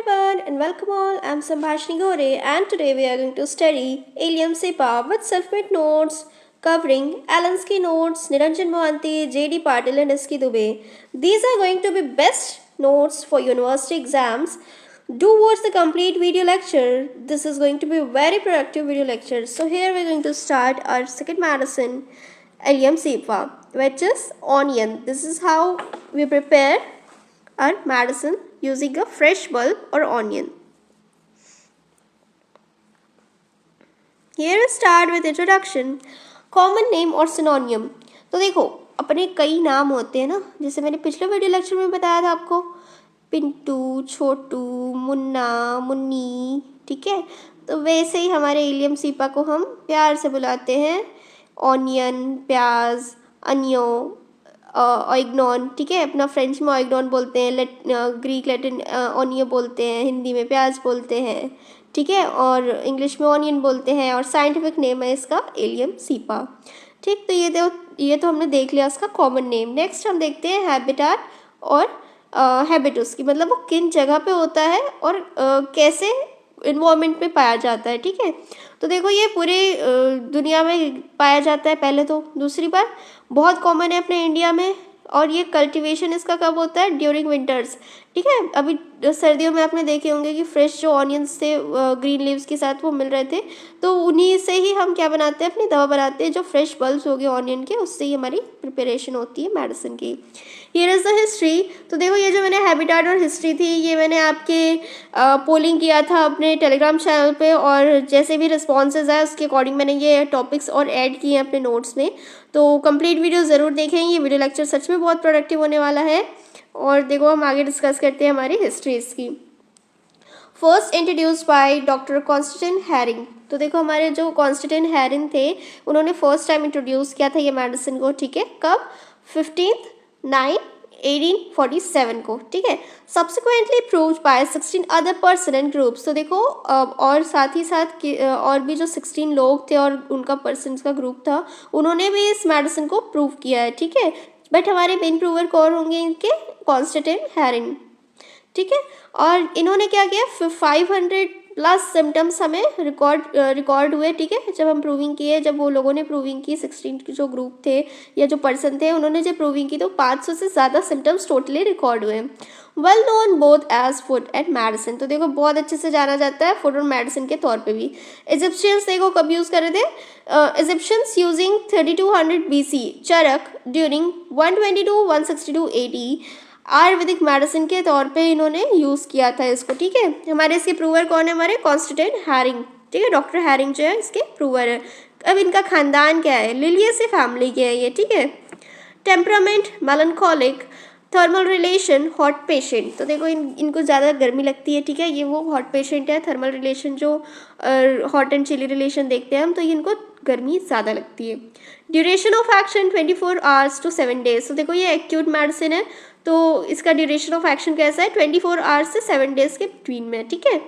everyone and welcome all. I'm Sambhashini Gore and today we are going to study Alien SEPA with self-made notes covering Alansky notes, Niranjan Mohanty, J.D. Patil and S.K. Dubey. These are going to be best notes for university exams. Do watch the complete video lecture. This is going to be a very productive video lecture. So here we're going to start our second medicine, Alien SEPA, which is onion. This is how we prepare our medicine using a fresh bulb or onion. Here we start with introduction. Common name or synonym. तो देखो अपने कई नाम होते हैं ना, जैसे मैंने पिछले वीडियो लेक्चर में बताया था आपको, पिंटू, छोटू, मुन्ना, मुन्नी, ठीक है। तो वैसे ही हमारे इलियम सीपा को हम प्यार से बुलाते हैं ऑनियन, प्याज, अनियो, ऑइग्नॉन, ठीक है। अपना फ्रेंच में ऑइग्नॉन बोलते हैं, ग्रीक लैटिन ऑनियो बोलते हैं, हिंदी में प्याज बोलते हैं, ठीक है, और इंग्लिश में ऑनियन बोलते हैं, और साइंटिफिक नेम है इसका एलियम सीपा, ठीक। तो ये तो हमने देख लिया उसका कॉमन नेम। नेक्स्ट हम देखते हैं हैबिटाट और हैबिट उसकी, मतलब वो किन जगह पे होता है और कैसे इन्वायरमेंट में पाया जाता है, ठीक है। तो देखो ये पूरे दुनिया में पाया जाता है पहले तो, दूसरी बार बहुत कॉमन है अपने इंडिया में, और ये कल्टीवेशन इसका कब होता है, ड्यूरिंग विंटर्स, ठीक है। अभी सर्दियों में आपने देखे होंगे कि फ्रेश जो ऑनियंस थे ग्रीन लीव्स के साथ वो मिल रहे थे, तो उन्हीं से ही हम क्या बनाते हैं, अपनी दवा बनाते हैं। जो फ्रेश बल्ब्स हो गए ऑनियन के, उससे ही हमारी प्रिपरेशन होती है मेडिसिन की। Here is the history. तो देखो ये जो मैंने हैबिटाट और हिस्ट्री थी, ये मैंने आपके पोलिंग किया था अपने टेलीग्राम चैनल पे, और जैसे भी रिस्पॉन्सेज आए उसके अकॉर्डिंग मैंने ये टॉपिक्स और ऐड किए हैं अपने नोट्स में। तो कंप्लीट वीडियो ज़रूर देखें, ये वीडियो लेक्चर सच में बहुत प्रोडक्टिव होने वाला है। और देखो हम आगे डिस्कस करते हैं हमारी हिस्ट्रीज की। First introduced by doctor Constantine Hering. तो देखो हमारे जो कॉन्स्टेंटिन हैरिंग थे, उन्होंने फर्स्ट टाइम इंट्रोड्यूस किया था ये मेडिसिन को, ठीक है। कब? 15/9/1847 को, ठीक है। Subsequently proved bye 16 other person and groups. तो देखो और साथ ही साथ और भी जो 16 लोग थे और उनका पर्सन का ग्रुप था, उन्होंने भी इस मेडिसिन को प्रूव किया है, ठीक है। बट हमारे मेन प्रूवर कौन होंगे इनके? कॉन्स्टेंटिन हैरिंग, ठीक है। और इन्होंने क्या किया, 500+ सिम्टम्स हमें रिकॉर्ड हुए, ठीक है, जब हम प्रूविंग किए, जब वो लोगों ने प्रूविंग की, 16 जो ग्रुप थे या जो पर्सन थे उन्होंने जब प्रूविंग की, तो 500 से ज़्यादा सिम्टम्स टोटली रिकॉर्ड हुए। Well known both as food and medicine. तो देखो बहुत अच्छे से जाना जाता है फूड और मेडिसिन के तौर पे भी। इजिप्शियंस देखो कब यूज़ कर रहे थे, इजिप्शियंस यूजिंग 3200 BC चरक ड्यूरिंग 122-162 AD आयुर्वेदिक मेडिसिन के तौर पे इन्होंने यूज़ किया था इसको, ठीक है। हमारे इसके प्रूवर कौन है? हमारे कॉन्स्टेंटिन हैरिंग, ठीक है। डॉक्टर हैरिंग जो है इसके प्रूवर है। अब इनका खानदान क्या है? लिलियसी फैमिली के है ये, ठीक है। Temperament melancholic, thermal relation hot patient. तो देखो इनको ज़्यादा गर्मी लगती है, ठीक है, ये वो हॉट पेशेंट है। थर्मल रिलेशन जो हॉट एंड चिली रिलेशन देखते हैं हम, तो इनको गर्मी ज़्यादा लगती है। Duration of action 24 hours to 7 days। तो देखो ये एक्यूट मेडिसिन है, तो इसका ड्यूरेशन ऑफ एक्शन कैसा है? 24 hours से 7 days के बिटवीन में, ठीक है।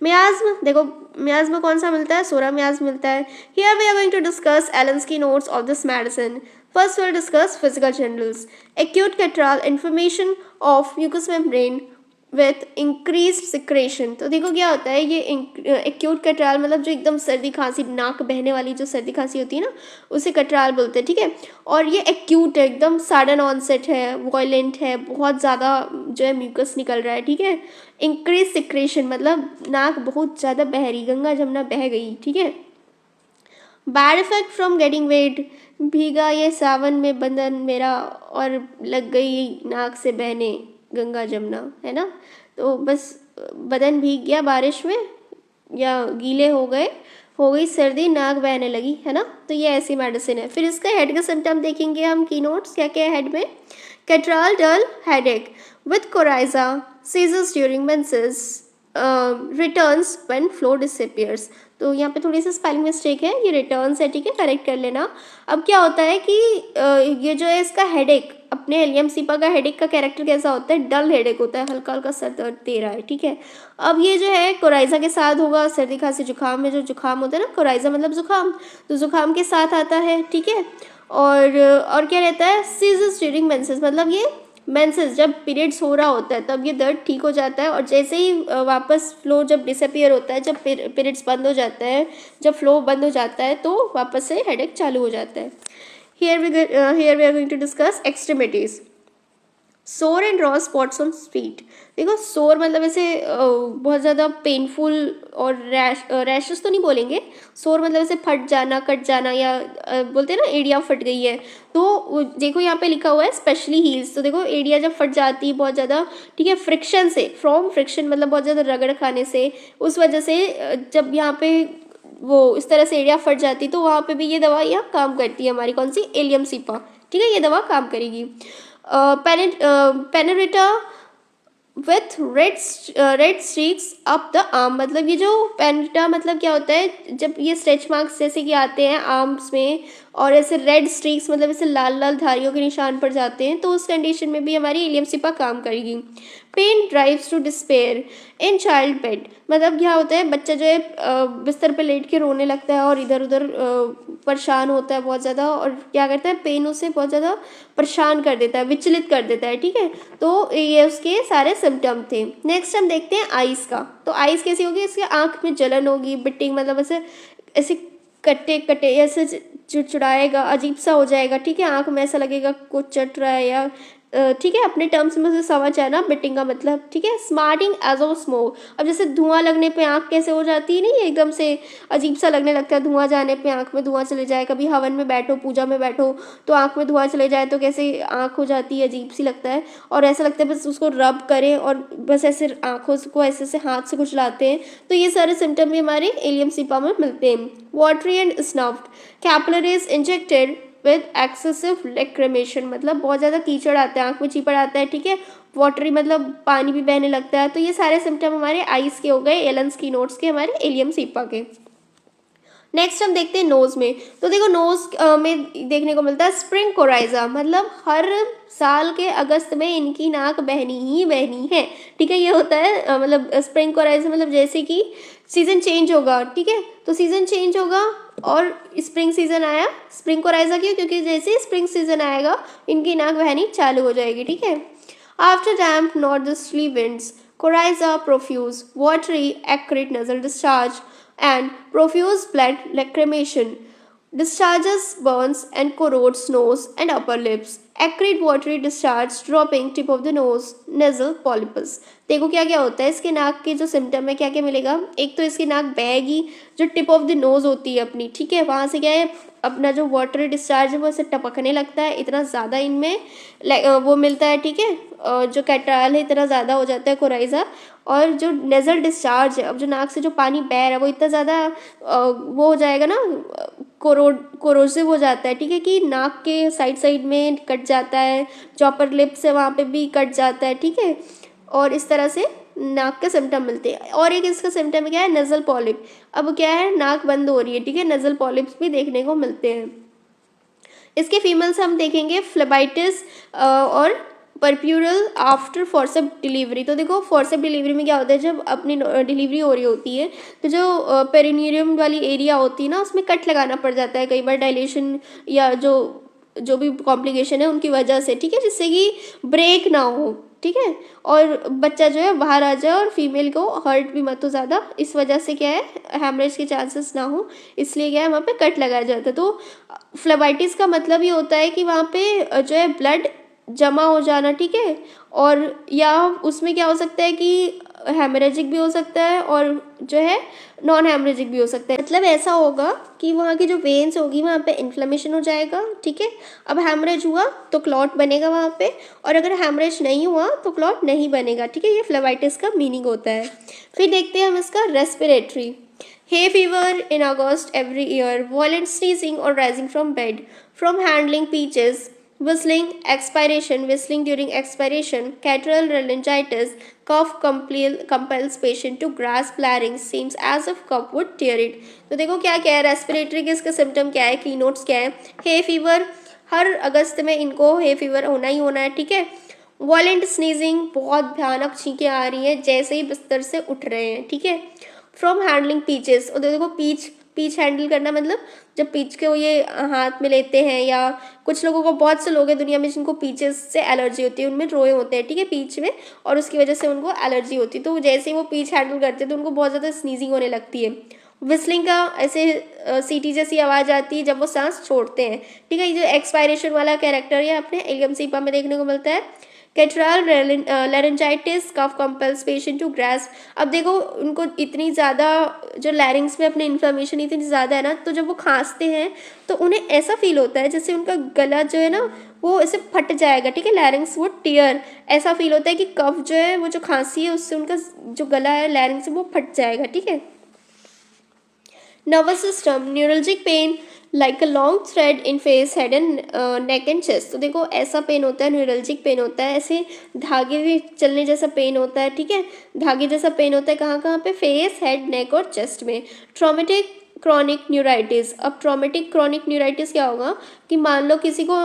मियाज्म, देखो मियाज्म कौन सा मिलता है? सोरा मियाज्म मिलता है। Here we are going to discuss Allen's key notes of this medicine. First, we'll discuss physical generals. Acute cataract, inflammation of mucous membrane with increased secretion। तो देखो क्या होता है, ये एक्यूट कटराल मतलब जो एकदम सर्दी खांसी, नाक बहने वाली जो सर्दी खांसी होती है ना, उसे कटराल बोलते हैं, ठीक है। और ये एक्यूट है, एकदम सडन ऑनसेट है, वॉयलेंट है, बहुत ज़्यादा जो है म्यूकस निकल रहा है, ठीक है। इंक्रीज सिक्रेशन मतलब नाक बहुत ज़्यादा बह रही, गंगा जमुना बह गई, ठीक है। Bad effect from getting wait, भीगा ये सावन में बदन मेरा और लग गई नाक से बहने गंगा जमुना, है ना। तो बस बदन भीग गया बारिश में या गीले हो गई सर्दी, नाक बहने लगी, है ना। तो ये ऐसी मेडिसिन है। फिर इसका हेड का सिम्टम देखेंगे हम, की नोट्स क्या क्या है हेड में। Catarrhal dull headache with coryza, seizures during menses, returns when flow disappears. तो यहाँ पे थोड़ी सी स्पेलिंग मिस्टेक है, ये रिटर्न्स है, ठीक है, करेक्ट कर लेना। अब क्या होता है कि ये जो है इसका हेडेक, अपने एलियम सीपा का हेडेक का कैरेक्टर कैसा होता है? डल हेडेक होता है, हल्का हल्का सर दर्द दे रहा है, ठीक है। अब ये जो है कोराइजा के साथ होगा, सर्दी खांसी जुकाम में जो जुकाम होता है ना, कोराइजा मतलब जुकाम, तो जुकाम के साथ आता है, ठीक है। और क्या रहता है? सीजर्स ड्यूरिंग मेंसेस, मतलब ये मेंसेस जब पीरियड्स हो रहा होता है तब ये दर्द ठीक हो जाता है, और जैसे ही वापस फ्लो जब डिसअपियर होता है, जब पीरियड्स बंद हो जाता है, जब फ्लो बंद हो जाता है तो वापस से हेडेक चालू हो जाता है। Here we are going to discuss extremities. Sore and raw spots on feet. देखो सोर मतलब ऐसे बहुत ज़्यादा पेनफुल, और रैशेस तो नहीं बोलेंगे, सोर मतलब ऐसे फट जाना, कट जाना, या बोलते हैं ना एड़िया फट गई है, तो देखो यहाँ पे लिखा हुआ है स्पेशली हील्स। तो देखो एड़िया जब फट जाती है बहुत ज़्यादा, ठीक है, फ्रिक्शन से, फ्रॉम फ्रिक्शन मतलब बहुत ज़्यादा रगड़ खाने से, उस वजह से जब यहाँ पे वो इस तरह से एड़िया फट जाती है तो वहाँ पे भी ये दवा यहाँ काम करती है हमारी, कौन सी, एलियम सीपा, ठीक है, ये दवा काम करेगी। Panaritium with red streaks up the arm, मतलब ये जो पेनेटा मतलब क्या होता है, जब ये स्ट्रेच मार्क्स जैसे कि आते हैं आर्म्स में, और ऐसे रेड स्ट्रीक्स मतलब ऐसे लाल लाल धारियों के निशान पड़ जाते हैं, तो उस कंडीशन में भी हमारी एलियम सिपा काम करेगी। Pain drives to despair in child bed, मतलब क्या होता है, बच्चा जो है बिस्तर पे लेट के रोने लगता है और इधर उधर परेशान होता है बहुत ज़्यादा, और क्या करता है, पेन उसे बहुत ज़्यादा परेशान कर देता है, विचलित कर देता है, ठीक है। तो ये उसके सारे सिम्टम थे। नेक्स्ट हम देखते हैं आइस का। तो आइस कैसी होगी, इसके आँख में जलन होगी, बिटिंग मतलब ऐसे ऐसे कटे कटे ऐसे चिड़चिड़ाएगा, अजीब सा हो जाएगा, ठीक है, आँख में ऐसा लगेगा कुछ चट रहा है, या ठीक है, अपने टर्म्स में से समझ आना बिटिंग का मतलब, ठीक है। स्मार्टिंग एज ऑफ स्मोक, अब जैसे धुआं लगने पे आँख कैसे हो जाती है, नहीं एकदम से अजीब सा लगने लगता है, धुआं जाने पे आँख में धुआं चले जाए, कभी हवन में बैठो, पूजा में बैठो तो आँख में धुआं चले जाए तो कैसे आँख हो जाती है, अजीब सी लगता है, और ऐसा लगता है बस उसको रब करें और बस ऐसे आँखों को ऐसे ऐसे हाथ से कुचलाते हैं। तो ये सारे सिम्टम भी हमारे एलियम सिपा में मिलते हैं। Watery and snuffed, capillaries injected with excessive lachrymation, मतलब बहुत ज़्यादा कीचड़ आता है, आँख में चीपड़ आता है, ठीक है। वाटरी मतलब पानी भी बहने लगता है। तो ये सारे सिम्टम हमारे आइस के हो गए, एलन्स की नोट्स के, हमारे एलियम सिपा के। नेक्स्ट हम देखते हैं नोज़ में। तो देखो नोज़ में देखने को मिलता है स्प्रिंग कोराइजा, मतलब हर साल के अगस्त में इनकी नाक बहनी ही बहनी है, ठीक है। ये होता है मतलब स्प्रिंग कोराइजा मतलब जैसे कि सीज़न चेंज होगा, ठीक है, तो सीज़न चेंज होगा और स्प्रिंग सीज़न आया, स्प्रिंग कोराइजा क्यों, क्योंकि जैसे स्प्रिंग सीज़न आएगा इनकी नाक बहनी चालू हो जाएगी, ठीक है। After damp northerly winds, coryza profuse watery acrid nasal discharge and profuse blood lacrimation, discharges burns and corrodes nose and upper lips, acrid watery discharge dropping tip of the nose, nasal polypus। देखो क्या क्या होता है इसके नाक के जो symptom है, क्या क्या मिलेगा, एक तो इसकी नाक बहेगी, जो टिप ऑफ द नोज होती है अपनी, ठीक है, वहाँ से क्या है अपना जो वाटर डिस्चार्ज है वो ऐसे टपकने लगता है, इतना ज़्यादा इनमें वो मिलता है, ठीक है, जो कैटराल है इतना ज़्यादा हो जाता है कोराइजा। और जो नेज़ल डिस्चार्ज है, अब जो नाक से जो पानी बह रहा है वो इतना ज़्यादा वो हो जाएगा ना, कोरोसिव हो जाता है, ठीक है, कि नाक के साइड साइड में कट जाता है, जो अपर लिप्स है वहाँ पे भी कट जाता है, ठीक है। और इस तरह से नाक के सिम्टम मिलते हैं। और एक इसका सिम्टम क्या है, नज़ल पॉलिप, अब क्या है नाक बंद हो रही है, ठीक है, नज़ल पॉलिप्स भी देखने को मिलते हैं। इसके फीमेल्स हम देखेंगे फ्लेबाइटिस और परप्यूरल आफ्टर फोर्सेप डिलीवरी। तो देखो फोर्सेप डिलीवरी में क्या होता है, जब अपनी डिलीवरी हो रही होती है तो जो पेरिन्यूरियम वाली एरिया होती है ना उसमें कट लगाना पड़ जाता है कई बार, डायलेशन या जो भी कॉम्प्लिकेशन है उनकी वजह से, ठीक है, जिससे कि ब्रेक ना हो, ठीक है, और बच्चा जो है बाहर आ जाए और फीमेल को हर्ट भी मत हो ज़्यादा, इस वजह से क्या है हेमरेज के चांसेस ना हो, इसलिए क्या है वहाँ पे कट लगाया जाता है। तो फ्लेबाइटिस का मतलब ये होता है कि वहाँ पे जो है ब्लड जमा हो जाना, ठीक है, और या उसमें क्या हो सकता है कि हेमरेजिक भी हो सकता है और जो है नॉन हेमरेजिक भी हो सकता है। मतलब ऐसा होगा कि वहाँ की जो वेन्स होगी वहाँ पे इन्फ्लेमेशन हो जाएगा, ठीक है, अब हेमरेज हुआ तो क्लॉट बनेगा वहाँ पे, और अगर हेमरेज नहीं हुआ तो क्लॉट नहीं बनेगा, ठीक है, ये फ्लेबाइटिस का मीनिंग होता है। फिर देखते हैं हम इसका respiratory. Hay fever in August every year, violent sneezing or rising from bed, from handling peaches, whistling during expiration, catarrhal laryngitis, cough compels patient to grasp larynx, seems as if cup would tear it। तो देखो क्या क्या है respiratory के इसका symptom क्या है, की नोट्स क्या है, हे फीवर, हर अगस्त में इनको हे फीवर होना ही होना है, ठीक है। वॉलेंट स्नीजिंग, बहुत भयानक छींकें आ रही हैं जैसे ही बिस्तर से उठ रहे हैं, ठीक है। फ्रॉम हैंडलिंग पीचेस, और देखो पीच पीच हैंडल करना मतलब जब पीच के वो ये हाथ में लेते हैं, या कुछ लोगों को, बहुत से लोग हैं दुनिया में जिनको पीचेस से एलर्जी होती है, उनमें रोए होते हैं, ठीक है, पीच में, और उसकी वजह से उनको एलर्जी होती है। तो जैसे ही वो पीच हैंडल करते हैं तो उनको बहुत ज़्यादा स्नीजिंग होने लगती है। विस्लिंग का ऐसे सीटी जैसी आवाज़ आती है जब वो सांस छोड़ते हैं, ठीक है। ये जो एक्सपायरेशन वाला कैरेक्टर ये अपने एलियम सीपा में देखने को मिलता है। Catarrhal laryngitis cough compels patient to grasp. अब देखो उनको इतनी ज़्यादा जो लैरिंग्स में अपनी इन्फ्लेमेशन इतनी ज़्यादा है ना, तो जब वो खांसते हैं तो उन्हें ऐसा फील होता है जैसे उनका गला जो है ना वो ऐसे फट जाएगा, ठीक है, लैरिंग्स वो टीयर, ऐसा फील होता है कि कफ जो है वो जो खांसी है उससे उनका जो गला है लैरिंग्स से वो फट जाएगा, ठीक है। Nervous system, neuralgic pain like a long thread in face, head and neck and chest. तो देखो ऐसा पेन होता है, न्यूरल्जिक पेन होता है, ऐसे धागे भी चलने जैसा पेन होता है, ठीक है, धागे जैसा पेन होता है कहाँ कहाँ पे, फेस, हेड, नेक और चेस्ट में। Traumatic chronic neuritis. अब ट्रॉमेटिक क्रॉनिक न्यूराइटिस क्या होगा कि मान लो किसी को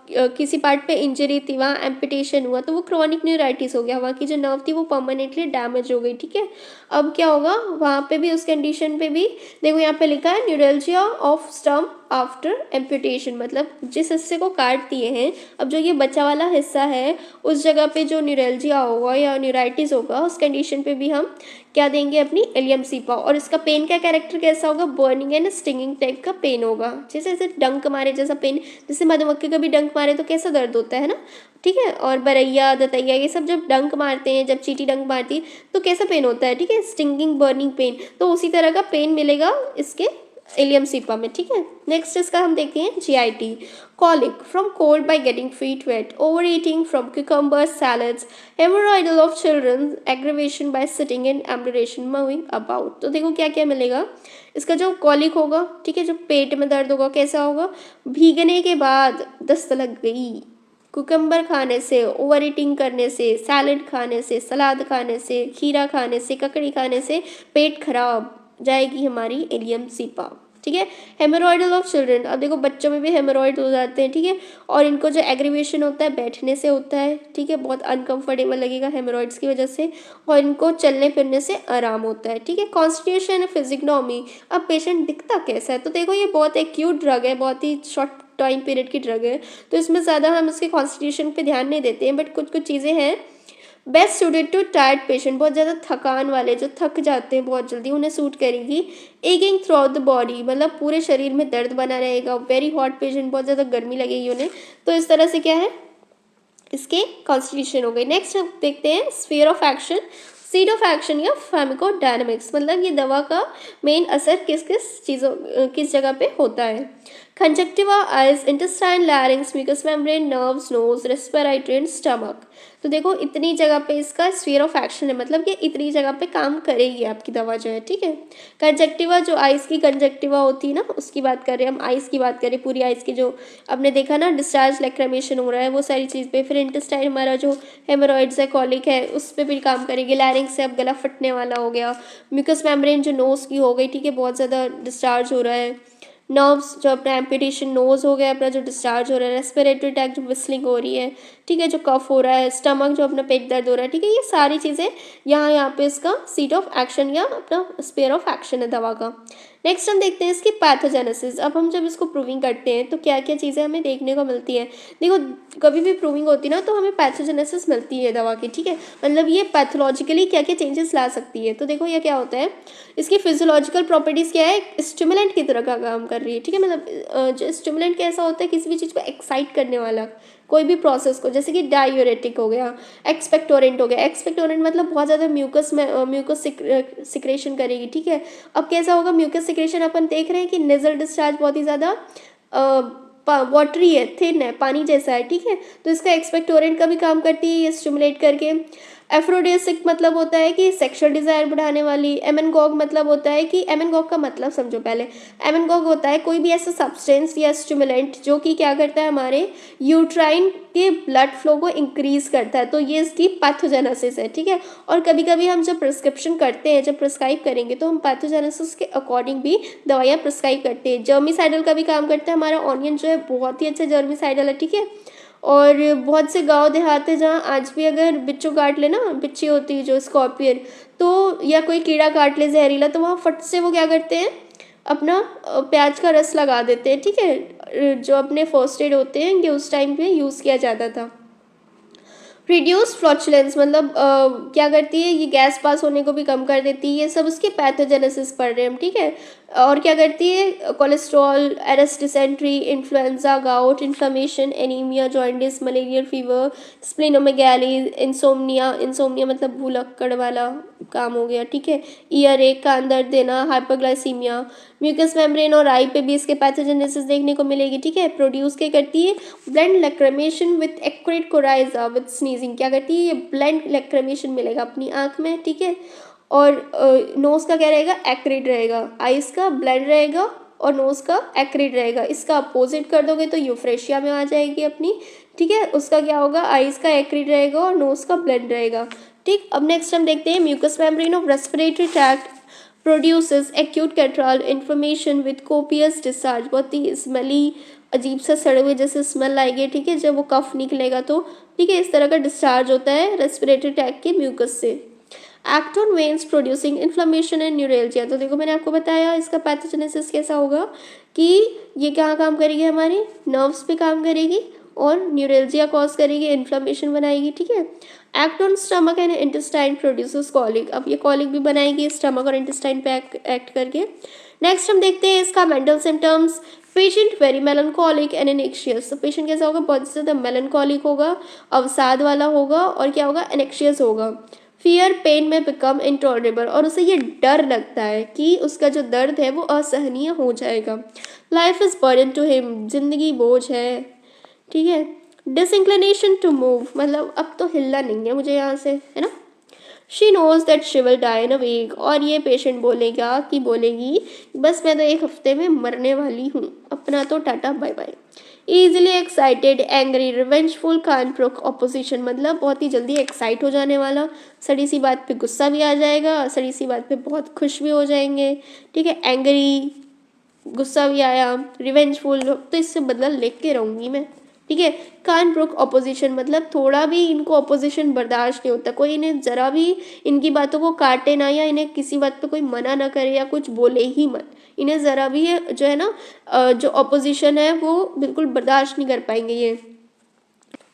किसी पार्ट पे इंजरी थी, वहाँ एम्पिटेशन हुआ, तो वो क्रॉनिक न्यूराइटिस हो गया, वहाँ की जो नर्व थी वो परमानेंटली डैमेज हो गई, ठीक है। अब क्या होगा वहाँ पे भी, उस कंडीशन पे भी देखो यहाँ पे लिखा है न्यूरल्जिया ऑफ स्टम्प आफ्टर एम्पिटेशन, मतलब जिस हिस्से को काट दिए हैं अब जो ये बचा वाला हिस्सा है उस जगह पे जो न्यूरल्जिया होगा या न्यूराइटिस होगा उस कंडीशन पे भी हम क्या देंगे, अपनी एलियम सीपा। और इसका पेन का कैरेक्टर कैसा होगा, बर्निंग एंड स्टिंगिंग टाइप का पेन होगा, जैसे ऐसे डंक मारे जैसा पेन, जैसे मधुमक्खी का भी डंक मारे तो कैसा दर्द होता है ना, ठीक है। और बरैया, दतैया ये सब जब डंक मारते हैं, जब चींटी डंक मारती है तो कैसा पेन होता है, ठीक है, स्टिंगिंग बर्निंग पेन, तो उसी तरह का पेन मिलेगा इसके एलियम सीपा में, ठीक है। नेक्स्ट इसका हम देखते हैं GIT, colic from cold by getting feet wet, overeating from cucumbers, salads, hemorrhoidal of children, aggravation by sitting and ambulation moving about। तो देखो क्या क्या मिलेगा, इसका जो कॉलिक होगा, ठीक है, जो पेट में दर्द होगा कैसा होगा, भीगने के बाद दस्त लग गई, कुकम्बर खाने से, ओवर ईटिंग करने से, सैलड खाने से, सलाद खाने से, खीरा खाने से, ककड़ी खाने से पेट खराब जाएगी हमारी एलियम सीपा, ठीक है। हेमोरॉइडल ऑफ चिल्ड्रन, अब देखो बच्चों में भी हेमोरॉइड हो जाते हैं, ठीक है, और इनको जो एग्रीवेशन होता है बैठने से होता है, ठीक है, बहुत अनकंफर्टेबल लगेगा हेमोरॉइड्स की वजह से, और इनको चलने फिरने से आराम होता है, ठीक है। कॉन्स्टिट्यूशन, फिजिग्नोमी, अब पेशेंट दिखता कैसा है, तो देखो ये बहुत एक्यूट ड्रग है, बहुत ही शॉर्ट टाइम पीरियड की ड्रग है, तो इसमें ज़्यादा हम इसके कॉन्स्टिट्यूशन पे ध्यान नहीं देते हैं, बट कुछ कुछ चीज़ें हैं। Best suited to tired patient, बहुत ज़्यादा थकान वाले जो थक जाते हैं बहुत जल्दी उन्हें सूट करेगी। एगिंग थ्रू आउट द बॉडी, मतलब पूरे शरीर में दर्द बना रहेगा। वेरी हॉट पेशेंट, बहुत ज़्यादा गर्मी लगेगी उन्हें, तो इस तरह से क्या है इसके कॉन्स्टिट्यूशन हो गई। नेक्स्ट हम देखते हैं sphere of action, seed of action या फार्माकोडायनामिक्स, मतलब ये दवा का मेन असर किस किस चीज़ों किस जगह पे होता है। Conjunctiva, eyes, intestine, larynx, mucous membrane, nerves, nose, respiratory and stomach. तो देखो इतनी जगह पे इसका स्फीयर ऑफ एक्शन है, मतलब कि इतनी जगह पे काम करेगी आपकी दवा जो है, ठीक है। कंजक्टिवा, जो आइज की कंजक्टिवा होती है ना उसकी बात कर रहे हैं हम, आइज की बात करें, पूरी आइज की जो आपने देखा ना डिस्चार्ज लैक्रिमेशन हो रहा है वो सारी चीज़ पे। फिर इंटेस्टाइन हमारा जो हेमोरॉइड्स है, कॉलिक है, उस पर भी काम करेगी। लैरिंग्स से अब गला फटने वाला हो गया। म्यूकस मेम्ब्रेन जो नोज की हो गई, ठीक है, बहुत ज़्यादा डिस्चार्ज हो रहा है। नर्व्स जो अपना एम्पिटेशन, नोज हो गया अपना जो डिस्चार्ज हो रहा है। रेस्पिरेटरी ट्रैक्ट जो विस्लिंग हो रही है, ठीक है, जो कफ हो रहा है। स्टमक जो अपना पेट दर्द हो रहा है, ठीक है, ये सारी चीज़ें यहाँ पे इसका सीट ऑफ एक्शन या अपना स्पेयर ऑफ एक्शन है दवा का। नेक्स्ट हम देखते हैं इसकी पैथोजेनेसिस। अब हम जब इसको प्रूविंग करते हैं तो क्या क्या चीज़ें हमें देखने को मिलती है। देखो कभी भी प्रूविंग होती है ना तो हमें पैथोजेनेसिस मिलती है दवा की, ठीक है, मतलब ये पैथोलॉजिकली क्या क्या चेंजेस ला सकती है। तो देखो ये क्या होता है, इसकी फिजियोलॉजिकल प्रॉपर्टीज़ क्या है, स्टिमुलेंट की तरह का काम कर रही है, ठीक है, मतलब जो स्टिमुलेंट कैसा होता है, किसी भी चीज़ को एक्साइट करने वाला, कोई भी प्रोसेस को, जैसे कि डायूरेटिक हो गया, एक्सपेक्टोरेंट हो गया। एक्सपेक्टोरेंट मतलब बहुत ज़्यादा म्यूकस सिक्रेशन करेगी, ठीक है। अब कैसा होगा म्यूकस सिक्रेशन, अपन देख रहे हैं कि नेजल डिस्चार्ज बहुत ही ज़्यादा वाटरी है, थिन है, पानी जैसा है, ठीक है, तो इसका एक्सपेक्टोरेंट का भी काम करती है ये स्टिमुलेट करके। एफ्रोडिसिक मतलब होता है कि सेक्सुअल डिज़ायर बढ़ाने वाली। एमेनगॉग मतलब होता है कि, एमेनगॉग का मतलब समझो पहले, एमेनगॉग होता है कोई भी ऐसा सब्सटेंस या स्टिमुलेंट जो कि क्या करता है हमारे यूट्राइन के ब्लड फ्लो को इंक्रीज करता है, तो ये इसकी पैथोजेनेसिस है, ठीक है। और कभी कभी हम जब प्रिस्क्रिप्शन करते हैं, जब प्रिस्क्राइब करेंगे तो हम पैथोजेनेसिस के अकॉर्डिंग भी दवाइयाँ प्रिस्क्राइब करते हैं। जर्मिसाइडल का भी काम करता है, हमारा ऑनियन जो है बहुत ही अच्छा जर्मिसाइडल है, ठीक है। और बहुत से गांव देहात है जहाँ आज भी अगर बिच्छू काट ले ना, बिच्छी होती है जो स्कॉर्पियन, तो या कोई कीड़ा काट ले जहरीला, तो वहाँ फट से वो क्या करते हैं, अपना प्याज का रस लगा देते हैं, ठीक है, जो अपने फर्स्ट एड होते हैं कि उस टाइम पे यूज़ किया जाता था। रिड्यूस फ्लॉचुलेंस मतलब क्या करती है, ये गैस पास होने को भी कम कर देती है। ये सब उसके पैथोजेनेसिस पढ़ रहे हैं हम, ठीक है। और क्या करती है, कोलेस्ट्रॉल, एरस dysentery, influenza, gout, inflammation, anaemia, jaundice, malarial fever, splenomegaly, insomnia, insomnia मतलब भूलक्कड़ वाला काम हो गया, ठीक है। ईयर एक, कान दर्द देना, हाइपरग्लाइसीमिया, म्यूकस मेम्ब्रेन और आई पे भी इसके पैथोजेनेसिस देखने को मिलेगी, ठीक है। प्रोड्यूस क्या करती है, bland lachrymation with acrid coryza with sneezing, क्या करती है, ये ब्लेंड लैक्रिमेशन मिलेगा अपनी आँख में, ठीक है। और नोज़ का क्या रहेगा, एक्रिड रहेगा, आइज़ का ब्लेंड रहेगा और नोज़ का एक्रिड रहेगा। इसका अपोजिट कर दोगे तो यूफ्रेशिया में आ जाएगी अपनी, ठीक है। उसका क्या होगा, आइज़ का एक्रिड रहेगा और नोज़ का ब्लेंड रहेगा, ठीक। अब नेक्स्ट हम देखते हैं mucous membrane of respiratory tract produces acute catarrhal inflammation with copious discharge, बहुत ही स्मेली अजीब सा सड़े हुए जैसे स्मेल आएगी, ठीक है, जब वो कफ निकलेगा तो, ठीक है, इस तरह का डिस्चार्ज होता है रेस्पिरेटरी ट्रैक्ट के म्यूकस से। Act on veins producing inflammation and neuralgia, तो देखो मैंने आपको बताया इसका पैथोजेनेसिस कैसा होगा कि ये कहाँ काम करेगी, हमारी नर्व्स पे काम करेगी और न्यूरेल्जिया कॉज करेगी, इन्फ्लेमेशन बनाएगी, ठीक है। Act on stomach and intestine produces colic, अब ये कॉलिक भी बनाएगी स्टमक और इंटेस्टाइन पे एक्ट करके। नेक्स्ट हम देखते हैं इसका mental symptoms. Patient very melancholic and anxious, तो पेशेंट कैसा होगा, बहुत ज़्यादा मेलनकॉलिक होगा, अवसाद वाला होगा और क्या होगा, एनेक्शियस होगा। फियर पेन में बिकम इंटॉलरेबल, और उसे ये डर लगता है कि उसका जो दर्द है वो असहनीय हो जाएगा। Life is burden to him, जिंदगी बोझ है, ठीक है। डिसइंक्लिनेशन टू मूव मतलब अब तो हिलना नहीं है मुझे यहाँ से, है ना। She knows that she will die in a week, और ये पेशेंट बोलेगा कि बोलेगी बस मैं तो एक हफ्ते में मरने वाली हूँ, अपना तो tata bye bye. Easily excited, angry, revengeful, can't brook opposition मतलब बहुत ही जल्दी एक्साइट हो जाने वाला, सड़ी सी बात पे गुस्सा भी आ जाएगा, सड़ी सी बात पे बहुत खुश भी हो जाएंगे, ठीक है। एंग्री, गुस्सा भी आया, रिवेंजफुल तो इससे बदला लेके रहूँगी मैं, ठीक है। कान ब्रोक ऑपोजिशन मतलब थोड़ा भी इनको ऑपोजिशन बर्दाश्त नहीं होता, कोई इन्हें ज़रा भी इनकी बातों को काटे ना या इन्हें किसी बात पे कोई मना ना करे या कुछ बोले ही मत, इन्हें ज़रा भी जो है ना जो ऑपोजिशन है वो बिल्कुल बर्दाश्त नहीं कर पाएंगे ये।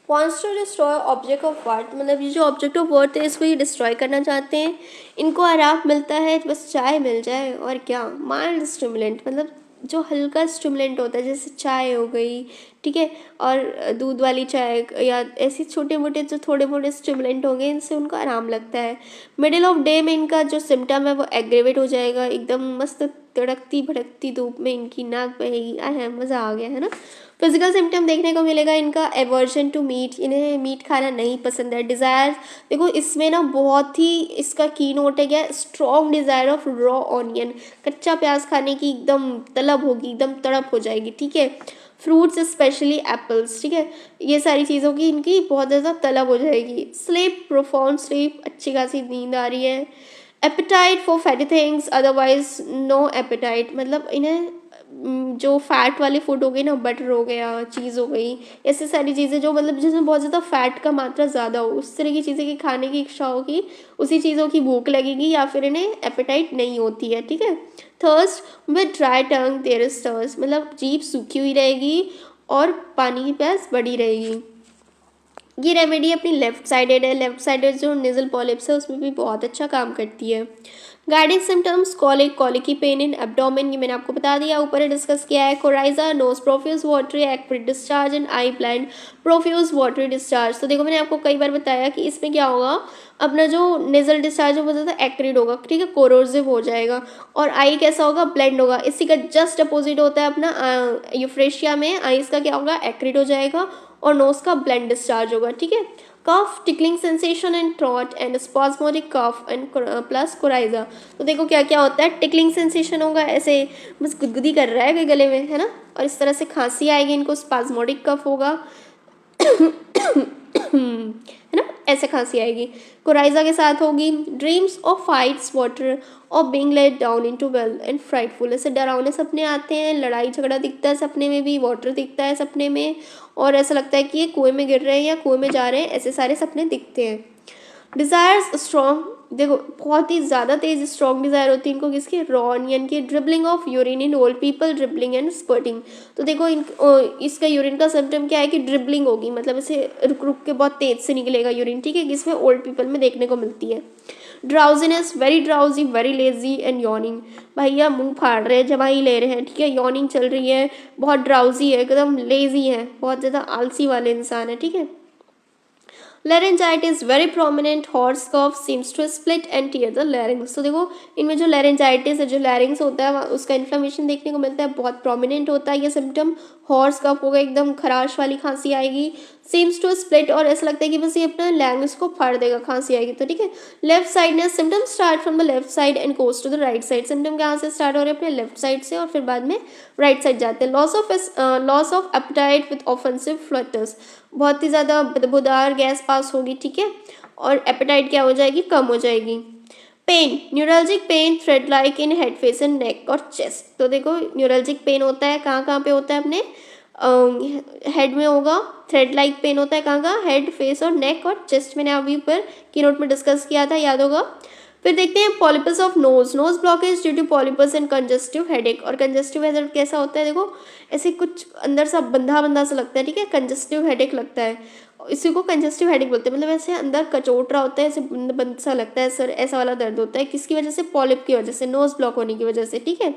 Wants to destroy object of worth मतलब ये जो ऑब्जेक्ट ऑफ वर्थ है इसको ये डिस्ट्रॉय करना चाहते हैं। इनको आराम मिलता है बस चाय मिल जाए और क्या। माइल्ड स्टिमुलेंट मतलब जो हल्का स्टिमुलेंट होता है जैसे चाय हो गई, ठीक है, और दूध वाली चाय या ऐसी छोटे मोटे जो थोड़े मोटे स्टिमुलेंट होंगे इनसे उनको आराम लगता है। मिडिल ऑफ डे में इनका जो सिम्टम है वो एग्रेवेट हो जाएगा, एकदम मस्त तड़कती भड़कती धूप में इनकी नाक बहेगी, आय है मज़ा आ गया है ना। फिजिकल सिम्टम देखने को मिलेगा इनका एवर्जन टू मीट, इन्हें मीट खाना नहीं पसंद है। डिज़ायर देखो इसमें ना बहुत ही इसका की नोट है क्या, strong desire of raw onion, कच्चा प्याज खाने की एकदम तलब होगी, एकदम तड़प हो जाएगी, ठीक है। फ्रूट्स स्पेशली एप्पल्स, ठीक है, ये सारी चीज़ों की इनकी बहुत ज़्यादा तलब हो जाएगी। स्लीप, प्रोफाउंड स्लीप, अच्छी खासी नींद आ रही है। Appetite for fatty things otherwise no appetite मतलब इन्हें जो फैट वाले फूड हो गई ना, बटर हो गया, चीज़ हो गई, ऐसी सारी चीज़ें जो मतलब जिसमें बहुत ज़्यादा फैट का मात्रा ज़्यादा हो उस तरह की चीज़ें की खाने की इच्छा होगी, उसी चीज़ों की भूख लगेगी या फिर इन्हें एपेटाइट नहीं होती है, ठीक है। Thirst with dry tongue there is thirst मतलब जीभ सूखी हुई रहेगी और पानी की प्यास बढ़ी रहेगी। ये रेमेडी अपनी लेफ्ट साइडेड है, लेफ्ट साइडेड जो नेजल पॉलिप्स है उसमें भी बहुत अच्छा काम करती है। Guiding symptoms colic, colicky pain in abdomen, ये मैंने आपको बता दिया, ऊपर डिस्कस किया है। Coryza, nose profuse watery acrid discharge and eye bland profuse watery discharge, तो देखो मैंने आपको कई बार बताया कि इसमें क्या होगा, अपना जो नेजल डिस्चार्ज है वो ज़्यादा एक्रिड होगा, ठीक है, कोरोसिव हो जाएगा, और आई कैसा होगा, ब्लेंड होगा। इसी का जस्ट अपोजिट होता है अपना यूफ्रेशिया में, आईज का क्या होगा, एक्रिड हो जाएगा और नोज का ब्लेंड डिस्चार्ज होगा, ठीक है। Cough, tickling sensation and throat and spasmodic cough and plus coryza, तो देखो क्या क्या होता है, टिकलिंग सेंसेशन होगा, ऐसे बस गुदगुदी कर रहा है कोई गले में, है ना, और इस तरह से खांसी आएगी इनको, स्पास्मोडिक कफ होगा है ना, ऐसे खांसी आएगी। कोराइजा के साथ होगी ड्रीम्स ऑफ फाइट्स वाटर और being let down into well and frightful, ऐसे डरावने सपने आते हैं, लड़ाई झगड़ा दिखता है सपने में भी, वाटर दिखता है सपने में, और ऐसा लगता है कि ये कुएं में गिर रहे हैं या कुएं में जा रहे हैं, ऐसे सारे सपने दिखते हैं। डिज़ायर्स स्ट्रॉन्ग, देखो बहुत ही ज़्यादा तेज स्ट्रॉन्ग डिज़ायर होती है इनको, किसकी, रॉन यानी कि dribbling of urine in old people, dribbling and spurting. तो देखो इसका यूरिन का सिम्टम क्या है कि ड्रिबलिंग होगी, मतलब इसे रुक रुक के बहुत तेज से निकलेगा यूरिन, ठीक है, जिसमें ओल्ड पीपल में देखने को मिलती है। Drowsiness, very drowsy, very lazy and yawning, भैया मुंह फाड़ रहे हैं, जवाई ले रहे हैं, ठीक है, यॉर्निंग चल रही है, बहुत ड्राउजी है, एकदम लेजी है, बहुत ज़्यादा आलसी वाले इंसान है, ठीक है। laryngitis very prominent, hoarse cough seems to split and tear the larynx। तो देखो इनमें जो laryngitis है, जो larynx होता है उसका इन्फ्लेमेशन देखने को मिलता है, बहुत prominent होता है ये सिम्टम। हॉर्स कफ होगा, एकदम खराश वाली खांसी आएगी। सीम्स टू स्प्लिट, और ऐसा लगता है कि बस ये अपना लैंग्वेज को फाड़ देगा, खांसी आएगी तो, ठीक है। Left sidedness, symptom start from the left side and goes to the right side, symptom कहाँ से स्टार्ट हो रहे हैं, अपने लेफ्ट साइड से और फिर बाद में राइट साइड जाते हैं। Loss of appetite with offensive flutters, बहुत ही ज़्यादा बदबूदार गैस पास होगी, ठीक है, और एपेटाइट क्या हो जाएगी, कम हो जाएगी। Pain, neuralgic pain, thread like in head, face and neck और चेस्ट। तो देखो न्यूरल्जिक पेन होता है कहाँ कहाँ पे होता है, अपने हेड में होगा। थ्रेड लाइक पेन होता है कहाँ कहाँ, हेड, फेस और नेक और चेस्ट, मैंने अभी ऊपर की नोट में डिस्कस किया था, याद होगा। फिर देखते हैं polypus of nose, nose blockage due to polypus and congestive headache. और कंजस्टिव हेडेक कैसा होता है, देखो ऐसे कुछ अंदर सा बंधा बंधा सा लगता है, ठीक है, कंजस्टिव हेडेक लगता है, इसी को कंजस्टिव हेडेक बोलते हैं, मतलब ऐसे अंदर कचोट रहा होता है, ऐसे बंद बंद सा लगता है, सर ऐसा वाला दर्द होता है, किसकी वजह से, पॉलिप की वजह से, नोज ब्लॉक होने की वजह से, ठीक है।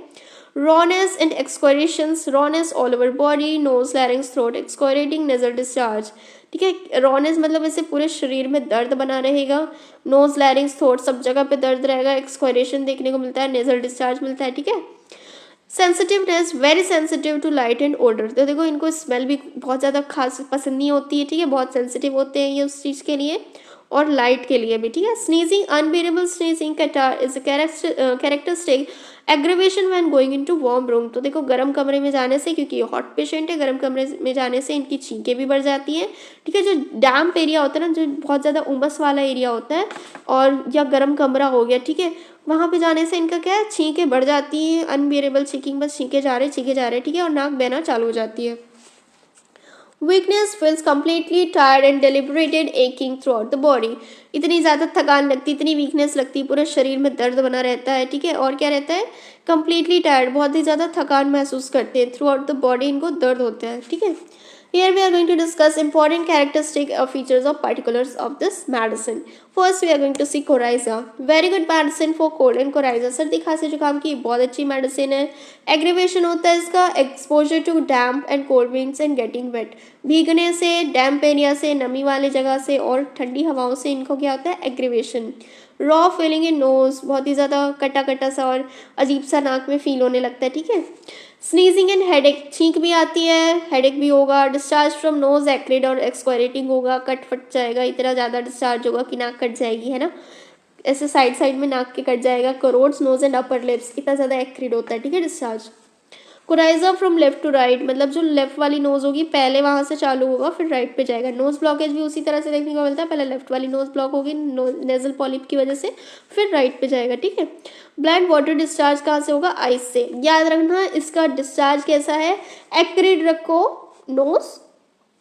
rawness and excoriations, rawness all over body, nose, larynx, throat, excoriating nasal discharge, ठीक है। rawness मतलब ऐसे पूरे शरीर में दर्द बना रहेगा, nose, larynx, throat सब जगह पे दर्द रहेगा, excoriation देखने को मिलता है, nasal discharge मिलता है, ठीक है। Sensitiveness, very sensitive to light and odour, तो देखो इनको स्मेल भी बहुत ज़्यादा खास पसंद नहीं होती है, ठीक है, बहुत सेंसिटिव होते हैं ये उस चीज़ के लिए और लाइट के लिए भी, ठीक है। Sneezing, unbearable sneezing catarrh is characteristic aggravation when going into warm room, तो देखो गर्म कमरे में जाने से, क्योंकि ये हॉट पेशेंट है, गर्म कमरे में जाने से इनकी छींकें भी बढ़ जाती हैं, ठीक है। जो डैम्प एरिया होता है ना, जो बहुत ज़्यादा उमस वाला एरिया होता है और या गर्म कमरा हो गया, ठीक है, वहाँ पे जाने से इनका क्या है, छींकें बढ़ जाती हैं, अनबियरेबल छींकिंग, बस छींके जा रहे ठीक है, और नाक बहना चालू हो जाती है। Weakness, feels completely tired and deliberated aching throughout the body, इतनी ज़्यादा थकान लगती, इतनी वीकनेस लगती, पूरे शरीर में दर्द बना रहता है, ठीक है, और क्या रहता है, कम्प्लीटली टायर्ड, बहुत ही ज़्यादा थकान महसूस करते हैं, थ्रू आउट द बॉडी इनको दर्द होता है, ठीक है। Here we are going to discuss important characteristic features of particulars of this medicine. First we are going to see coryza. Very good medicine for cold and coryza. सर्दी खांसी जुकाम की बहुत अच्छी मेडिसिन है। एग्रीवेशन होता है इसका exposure to damp and cold winds and getting wet, भीगने से, डैम्प एरिया से, नमी वाले जगह से और ठंडी हवाओं से इनको क्या होता है, aggravation. Raw feeling in knows, बहुत ही ज़्यादा कटा कटा सा और अजीब सा नाक में फील होने लगता है, ठीक है। स्नीजिंग एंड हेडेक, छींक भी आती है, हेडेक भी होगा। डिस्चार्ज फ्रॉम नोज एक्रिड और एक्सक्वायरेटिंग होगा, कट फट जाएगा, इतना ज़्यादा डिस्चार्ज होगा कि नाक कट जाएगी, है ना, ऐसे साइड साइड में नाक के कट जाएगा। Corrodes, nose and upper lips, इतना ज़्यादा एक्रिड होता है, ठीक है, discharge. Coryza from left to right, मतलब जो लेफ्ट वाली नोज होगी पहले वहाँ से चालू होगा फिर राइट पे जाएगा। नोज ब्लॉकेज भी उसी तरह से देखने को मिलता है, पहले लेफ्ट वाली नोज ब्लॉक होगी नेजल पॉलिप की वजह से, फिर राइट पे जाएगा, ठीक है। ब्लड वाटर डिस्चार्ज कहाँ से होगा, आइस से, याद रखना इसका डिस्चार्ज कैसा है, एक्रिड रखो नोज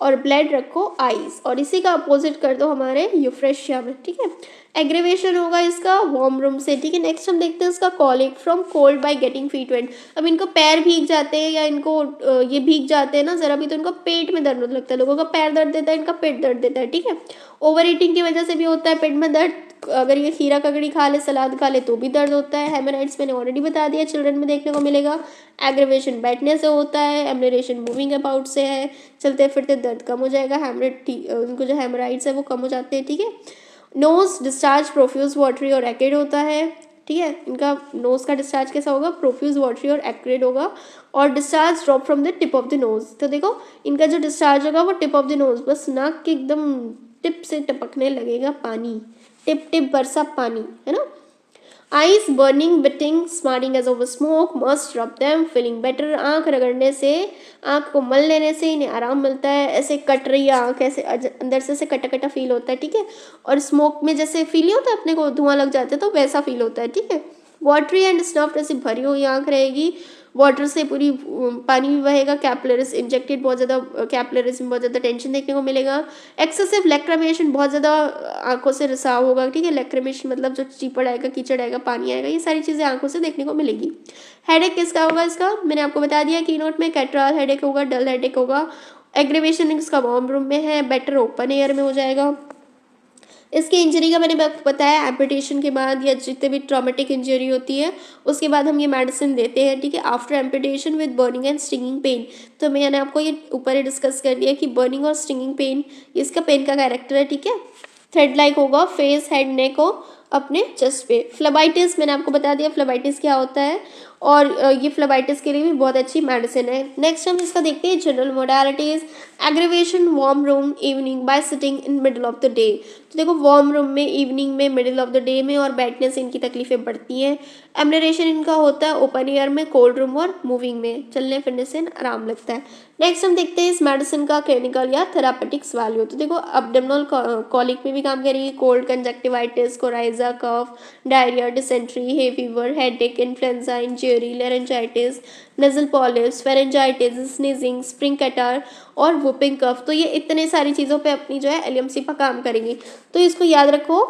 और ब्लड रखो आइस, और इसी का अपोजिट कर दो हमारे यूफ्रेशिया में, ठीक है। एग्रीवेशन होगा इसका वार्म रूम से, ठीक है। नेक्स्ट हम देखते हैं इसका colic from cold by getting feet wet, अब इनको पैर भीग जाते हैं या इनको ये भीग जाते हैं ना जरा भी, तो इनको पेट में दर्द होने लगता है, लोगों का पैर दर्द देता है, इनका पेट दर्द देता है, ठीक है। ओवर ईटिंग की वजह से भी होता है पेट में दर्द, अगर ये खीरा ककड़ी खा ले, सलाद खा ले तो भी दर्द होता है। हेमोराइड्स मैंने ऑलरेडी बता दिया, चिल्ड्रन में देखने को मिलेगा। एग्रीवेशन बैठने से होता है, एमनरेशन मूविंग अबाउट से है, चलते फिरते दर्द कम हो जाएगा, उनको जो हेमोराइड्स है वो कम हो जाते हैं, ठीक है। नोज डिस्चार्ज प्रोफ्यूज वाटरी और एक्रिड होता है, ठीक है, इनका नोज का डिस्चार्ज कैसा होगा, प्रोफ्यूज वाटरी और एक्रिड होगा। और discharge drop from the tip of the nose, तो देखो इनका जो डिस्चार्ज होगा वो टिप ऑफ द नोज, बस नाक के एकदम टिप से टपकने लगेगा पानी, टिप टिप बरसा पानी, है ना। Eyes burning, biting, smarting as of smoke, must rub them, feeling better, आँख रगड़ने से, आँख को मल लेने से इन्हें आराम मिलता है, ऐसे कट रही है आँख, ऐसे अंदर से ऐसे कटा कटा फील होता है, ठीक है। और स्मोक में जैसे फील नहीं होता अपने को, धुआं लग जाता है तो वैसा फील होता है, ठीक है। वाटरी एंड स्नफ्ड से भरी हुई आँख रहेगी, वाटर से पूरी पानी भी बहेगा, कैपिलरीज इंजेक्टेड, बहुत ज़्यादा कैपिलरीज में बहुत ज़्यादा टेंशन देखने को मिलेगा, एक्सेसिव लैक्रिमेशन, बहुत ज़्यादा आंखों से रिसाव होगा, ठीक है। लैक्रिमेशन मतलब जो चीपड़ आएगा, कीचड़ आएगा, पानी आएगा, ये सारी चीज़ें आंखों से देखने को मिलेगी। हेडेक किसका होगा इसका, मैंने आपको बता दिया की नोट में, कैटराल हेडेक होगा, डल हेडेक होगा, एग्रीवेशन इसका वार्म रूम में है, बेटर ओपन एयर में हो जाएगा। इसकी इंजरी का मैंने बताया, एम्पुटेशन के बाद या जितने भी ट्रॉमेटिक इंजरी होती है उसके बाद हम ये मेडिसिन देते हैं, ठीक है। After amputation with burning and stinging pain, तो मैंने आपको ये ऊपर ही डिस्कस कर दिया कि बर्निंग और स्टिंगिंग पेन इसका पेन का कैरेक्टर है, ठीक है। थ्रेड लाइक होगा, फेस, हेड, नेक हो अपने चेस्ट पे। फ्लेबाइटिस मैंने आपको बता दिया फ्लेबाइटिस क्या होता है, और ये फ्लेबाइटिस के लिए भी बहुत अच्छी मेडिसिन है। नेक्स्ट हम इसका देखते हैं general modalities. Aggravation warm room evening bye sitting in middle of the day, तो देखो वार्म रूम में, इवनिंग में, मिडिल ऑफ द डे में और बैठने से इनकी तकलीफें बढ़ती हैं। एमनरेशन इनका होता है ओपन एयर में, कोल्ड रूम और मूविंग में, चलने फिरने से आराम लगता है। नेक्स्ट हम देखते हैं इस मेडिसिन का क्लिनिकल या थेरापेटिक्स वैल्यू, तो देखो एब्डोमिनल कॉलिक में भी काम करेगी, cold, conjunctivitis, coryza, cough, diarrhoea, dysentery, hay fever, headache, influenza, injury, laryngitis, nasal polyps, pharyngitis, sneezing, spring catarrh और वुपिंग कफ, तो ये इतने सारी चीज़ों पे अपनी जो है एलएमसी पर काम करेंगी। तो इसको याद रखो,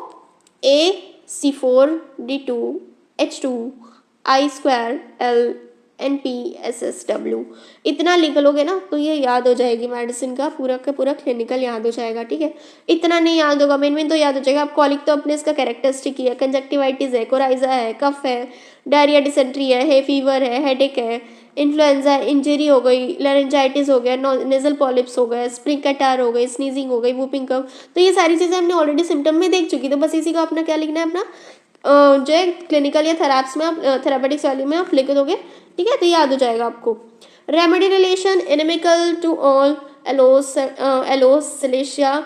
AC4D2H2I2L NPSSW, इतना लिख लोगे ना तो ये याद हो जाएगी, मेडिसिन का पूरा क्लिनिकल याद हो जाएगा, ठीक है। इतना नहीं याद होगा, मेन तो याद हो जाएगा। आप कॉलिक तो अपने इसका कैरेक्टरिस्टिक ही है, कंजक्टिवाइटिस है, कोराइजा है, कफ है, डायरिया, डिसेंट्री है फीवर है, हेडेक है, इन्फ्लुएंजा, इंजरी हो गई, लारिंजाइटिस हो गया, नेजल पॉलिप्स हो गया, स्प्रिंग कैटार हो गई, स्नीजिंग हो गई, वूपिंग कफ, तो ये सारी चीज़ें हमने ऑलरेडी सिम्टम में देख चुकी, तो बस इसी को अपना क्या लिखना है, अपना जो है क्लिनिकल या थेराप्स में आप थेरापेटिक्स वैल्यू में आप लिख दोगे, ठीक है, तो याद हो जाएगा आपको। Remedy relation inimical to all एलोसिलेशिया,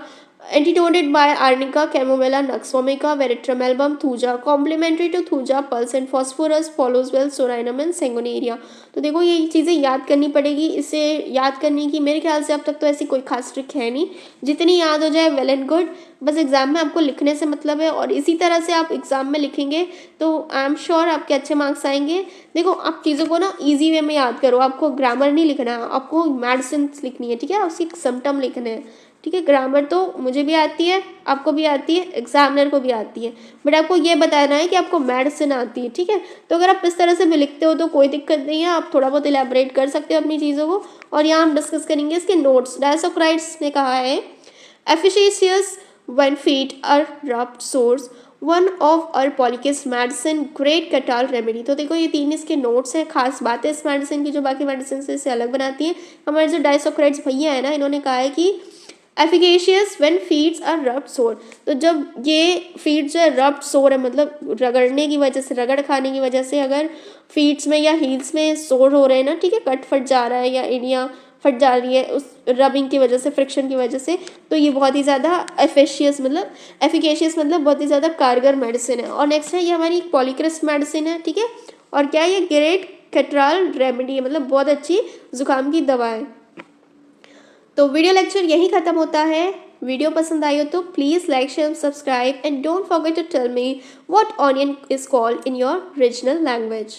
antidoted by arnica, chamomilla, nux vomica, veratrum album, thuja, complementary to thuja, pulse and phosphorus, follows well soranum and sanguinaria। तो देखो ये चीज़ें याद करनी पड़ेगी, इसे याद करने की मेरे ख्याल से अब तक तो ऐसी कोई खास ट्रिक है नहीं, जितनी याद हो जाए वेल एंड गुड, बस एग्जाम में आपको लिखने से मतलब है, और इसी तरह से आप एग्जाम में लिखेंगे तो आई एम श्योर आपके अच्छे मार्क्स आएंगे। देखो आप चीज़ों को ना ईजी वे में याद करो, आपको ग्रामर नहीं लिखना है, आपको मेडिसिन लिखनी है, ठीक है, उसकी सिम्टम लिखने हैं, ठीक है। ग्रामर तो मुझे भी आती है, आपको भी आती है, एग्जामिनर को भी आती है, बट आपको ये बताना है कि आपको मेडिसिन आती है, ठीक है। तो अगर आप इस तरह से भी लिखते हो तो कोई दिक्कत नहीं है, आप थोड़ा बहुत इलेबोरेट कर सकते हो अपनी चीज़ों को। और यहाँ हम डिस्कस करेंगे इसके नोट्स। डायसोक्राइड्स ने कहा है efficacious when feet are rubbed sores, one of our polychrest medicine, great catarrhal remedy. तो देखो ये 3 इसके नोट्स हैं, खास बात है इस मेडिसिन की जो बाकी मेडिसिन से इसे अलग बनाती है। हमारे जो डायसोक्राइड्स भैया है ना, इन्होंने कहा है कि efficacious when feets are rubbed sore, तो जब ये फीट जो है रब्ड सोर है, मतलब रगड़ने की वजह से, रगड़ खाने की वजह से अगर फीट्स में या हील्स में सोर हो रहे हैं ना, ठीक है, कट फट जा रहा है या एड़ियाँ फट जा रही है उस रबिंग की वजह से, फ्रिक्शन की वजह से, तो ये बहुत ही ज़्यादा एफिशियस मतलब बहुत ही ज़्यादा कारगर मेडिसिन है। और नेक्स्ट है ये हमारी पॉलीक्रिस्ट मेडिसिन है, ठीक है, और क्या है ये ग्रेट कैटाल रेमेडी है, मतलब बहुत अच्छी जुकाम की दवा है। तो वीडियो लेक्चर यही ख़त्म होता है। वीडियो पसंद आई हो तो please like, share, subscribe and don't forget to tell me what onion is called in your regional language.